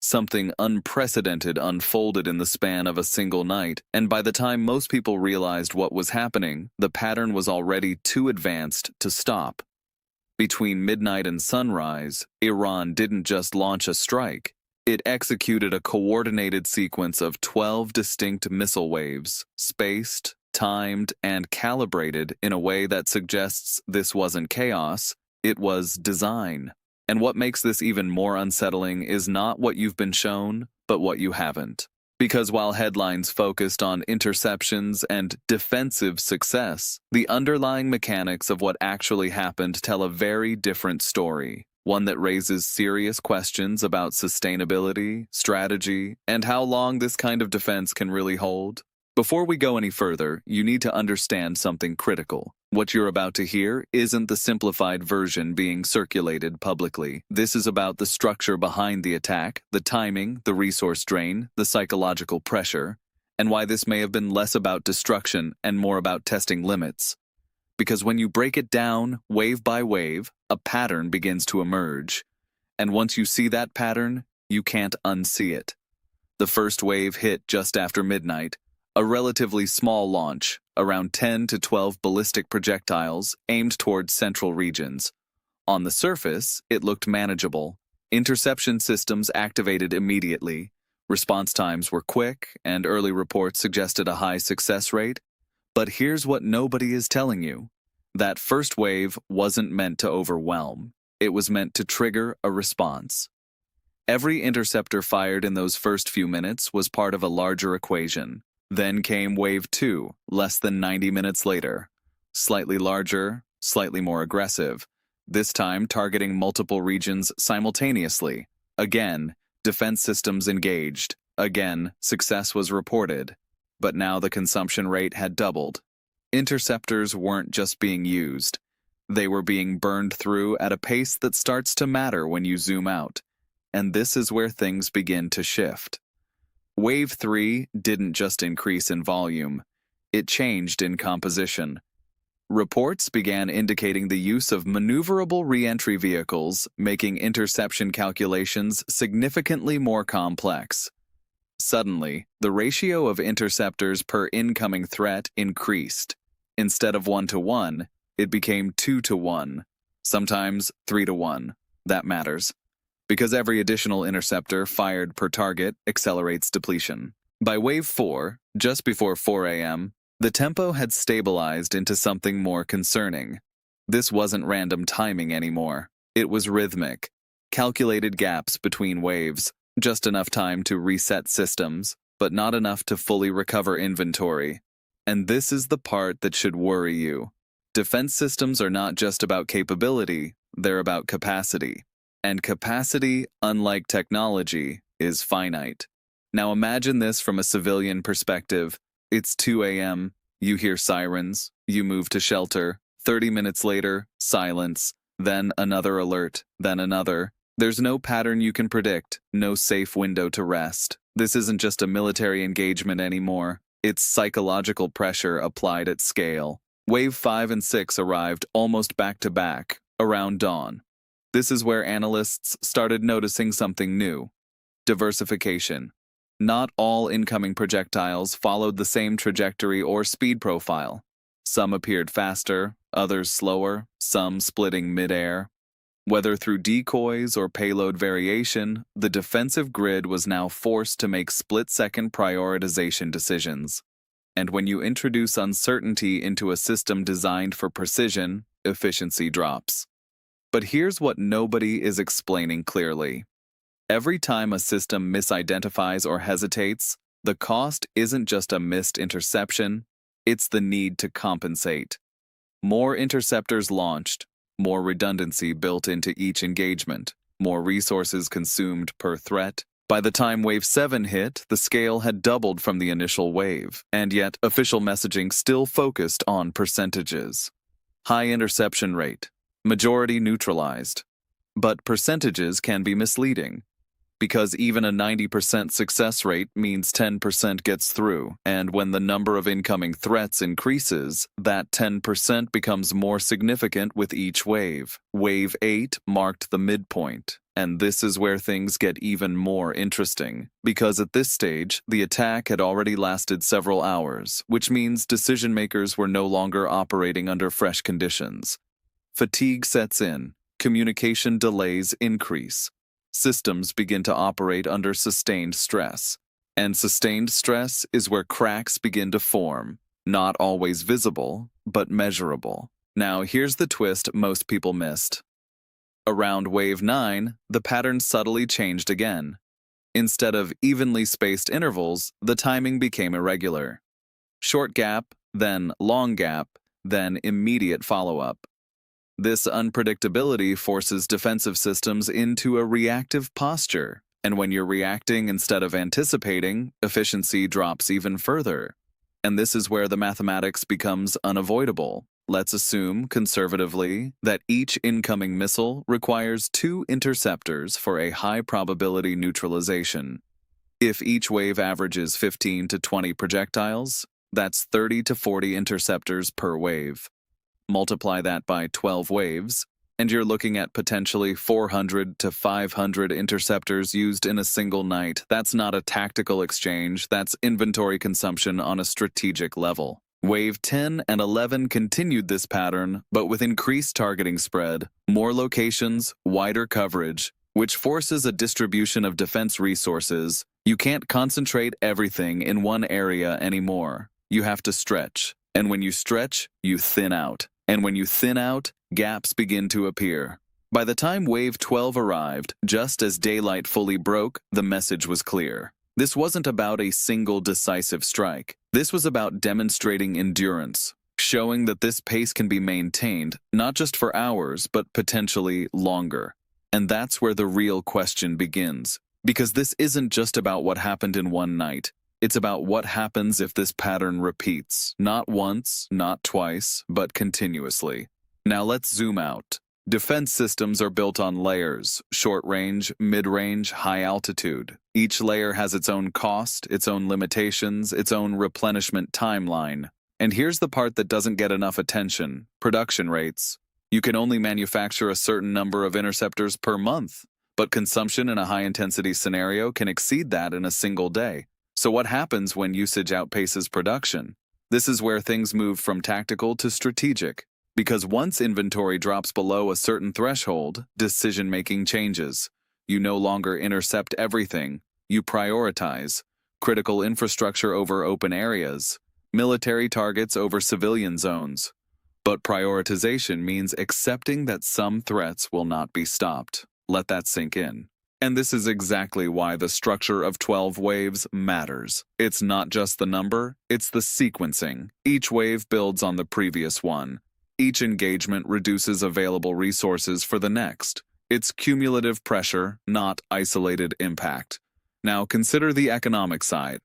Something unprecedented unfolded in the span of a single night, and by the time most people realized what was happening, the pattern was already too advanced to stop. Between midnight and sunrise, Iran didn't just launch a strike. It executed a coordinated sequence of 12 distinct missile waves, spaced, timed, and calibrated in a way that suggests this wasn't chaos, it was design. And what makes this even more unsettling is not what you've been shown, but what you haven't. Because while headlines focused on interceptions and defensive success, the underlying mechanics of what actually happened tell a very different story, one that raises serious questions about sustainability, strategy, and how long this kind of defense can really hold. Before we go any further, you need to understand something critical. What you're about to hear isn't the simplified version being circulated publicly. This is about the structure behind the attack, the timing, the resource drain, the psychological pressure, and why this may have been less about destruction and more about testing limits. Because when you break it down, wave by wave, a pattern begins to emerge. And once you see that pattern, you can't unsee it. The first wave hit just after midnight. A relatively small launch, around 10 to 12 ballistic projectiles aimed towards central regions. On the surface, it looked manageable. Interception systems activated immediately. Response times were quick, and early reports suggested a high success rate. But here's what nobody is telling you. That first wave wasn't meant to overwhelm. It was meant to trigger a response. Every interceptor fired in those first few minutes was part of a larger equation. Then came Wave 2, less than 90 minutes later. Slightly larger, slightly more aggressive, this time targeting multiple regions simultaneously. Again, defense systems engaged. Again, success was reported. But now the consumption rate had doubled. Interceptors weren't just being used. They were being burned through at a pace that starts to matter when you zoom out. And this is where things begin to shift. Wave 3 didn't just increase in volume, it changed in composition. Reports began indicating the use of maneuverable re-entry vehicles, making interception calculations significantly more complex. Suddenly, the ratio of interceptors per incoming threat increased. Instead of 1-to-1, it became 2-to-1, sometimes 3-to-1. That matters. Because every additional interceptor fired per target accelerates depletion. By Wave 4, just before 4 a.m., the tempo had stabilized into something more concerning. This wasn't random timing anymore. It was rhythmic. Calculated gaps between waves, just enough time to reset systems, but not enough to fully recover inventory. And this is the part that should worry you. Defense systems are not just about capability, they're about capacity. And capacity, unlike technology, is finite. Now imagine this from a civilian perspective. It's 2 a.m., you hear sirens, you move to shelter, 30 minutes later, silence, then another alert, then another. There's no pattern you can predict, no safe window to rest. This isn't just a military engagement anymore, it's psychological pressure applied at scale. Wave 5 and 6 arrived almost back to back, around dawn. This is where analysts started noticing something new. Diversification. Not all incoming projectiles followed the same trajectory or speed profile. Some appeared faster, others slower, some splitting mid-air. Whether through decoys or payload variation, the defensive grid was now forced to make split-second prioritization decisions. And when you introduce uncertainty into a system designed for precision, efficiency drops. But here's what nobody is explaining clearly. Every time a system misidentifies or hesitates, the cost isn't just a missed interception, it's the need to compensate. More interceptors launched, more redundancy built into each engagement, more resources consumed per threat. By the time Wave 7 hit, the scale had doubled from the initial wave, and yet official messaging still focused on percentages. High interception rate. Majority neutralized. But percentages can be misleading, because even a 90% success rate means 10% gets through, and when the number of incoming threats increases, that 10% becomes more significant with each wave. Wave 8 marked the midpoint, And this is where things get even more interesting, because at this stage, the attack had already lasted several hours, which means decision makers were no longer operating under fresh conditions. Fatigue sets in, communication delays increase, systems begin to operate under sustained stress. And sustained stress is where cracks begin to form, not always visible, but measurable. Now, here's the twist most people missed. Around wave 9, the pattern subtly changed again. Instead of evenly spaced intervals, the timing became irregular. Short gap, then long gap, then immediate follow-up. This unpredictability forces defensive systems into a reactive posture, and when you're reacting instead of anticipating, efficiency drops even further. And this is where the mathematics becomes unavoidable. Let's assume, conservatively, that each incoming missile requires 2 interceptors for a high-probability neutralization. If each wave averages 15 to 20 projectiles, that's 30 to 40 interceptors per wave. Multiply that by 12 waves, and you're looking at potentially 400 to 500 interceptors used in a single night. That's not a tactical exchange, that's inventory consumption on a strategic level. Wave 10 and 11 continued this pattern, but with increased targeting spread, more locations, wider coverage, which forces a distribution of defense resources. You can't concentrate everything in one area anymore. You have to stretch. And when you stretch, you thin out. And when you thin out, gaps begin to appear. By the time Wave 12 arrived, just as daylight fully broke, the message was clear. This wasn't about a single decisive strike. This was about demonstrating endurance, showing that this pace can be maintained, not just for hours, but potentially longer. And that's where the real question begins. Because this isn't just about what happened in one night. It's about what happens if this pattern repeats, not once, not twice, but continuously. Now let's zoom out. Defense systems are built on layers, short range, mid-range, high altitude. Each layer has its own cost, its own limitations, its own replenishment timeline. And here's the part that doesn't get enough attention: production rates. You can only manufacture a certain number of interceptors per month, but consumption in a high-intensity scenario can exceed that in a single day. So what happens when usage outpaces production? This is where things move from tactical to strategic. Because once inventory drops below a certain threshold, decision-making changes. You no longer intercept everything. You prioritize. Critical infrastructure over open areas. Military targets over civilian zones. But prioritization means accepting that some threats will not be stopped. Let that sink in. And this is exactly why the structure of 12 waves matters. It's not just the number, it's the sequencing. Each wave builds on the previous one. Each engagement reduces available resources for the next. It's cumulative pressure, not isolated impact. Now consider the economic side.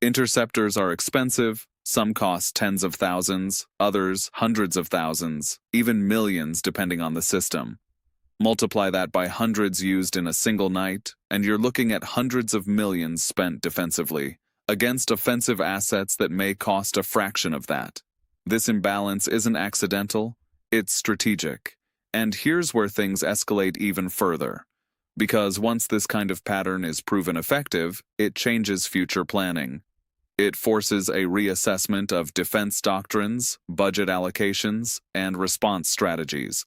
Interceptors are expensive. Some cost tens of thousands, others hundreds of thousands, even millions depending on the system. Multiply that by hundreds used in a single night, and you're looking at hundreds of millions spent defensively, against offensive assets that may cost a fraction of that. This imbalance isn't accidental, it's strategic. And here's where things escalate even further. Because once this kind of pattern is proven effective, it changes future planning. It forces a reassessment of defense doctrines, budget allocations, and response strategies.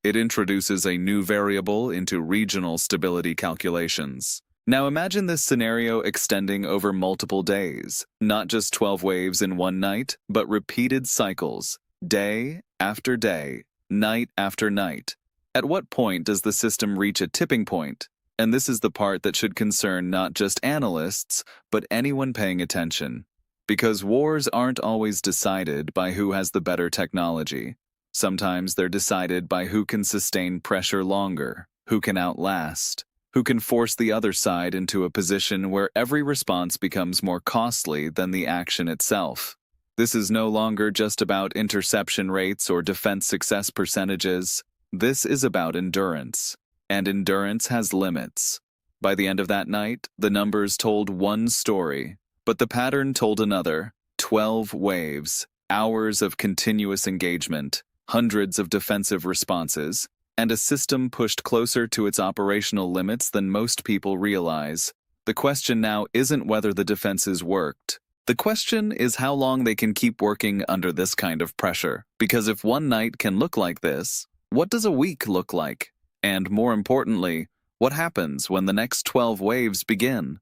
It introduces a new variable into regional stability calculations. Now imagine this scenario extending over multiple days, not just 12 waves in one night, but repeated cycles, day after day, night after night. At what point does the system reach a tipping point? And this is the part that should concern not just analysts, but anyone paying attention. Because wars aren't always decided by who has the better technology. Sometimes they're decided by who can sustain pressure longer, who can outlast, who can force the other side into a position where every response becomes more costly than the action itself. This is no longer just about interception rates or defense success percentages. This is about endurance. And endurance has limits. By the end of that night, the numbers told one story, but the pattern told another. 12 waves, hours of continuous engagement, hundreds of defensive responses, and a system pushed closer to its operational limits than most people realize. The question now isn't whether the defenses worked. The question is how long they can keep working under this kind of pressure. Because if one night can look like this, what does a week look like? And more importantly, what happens when the next 12 waves begin?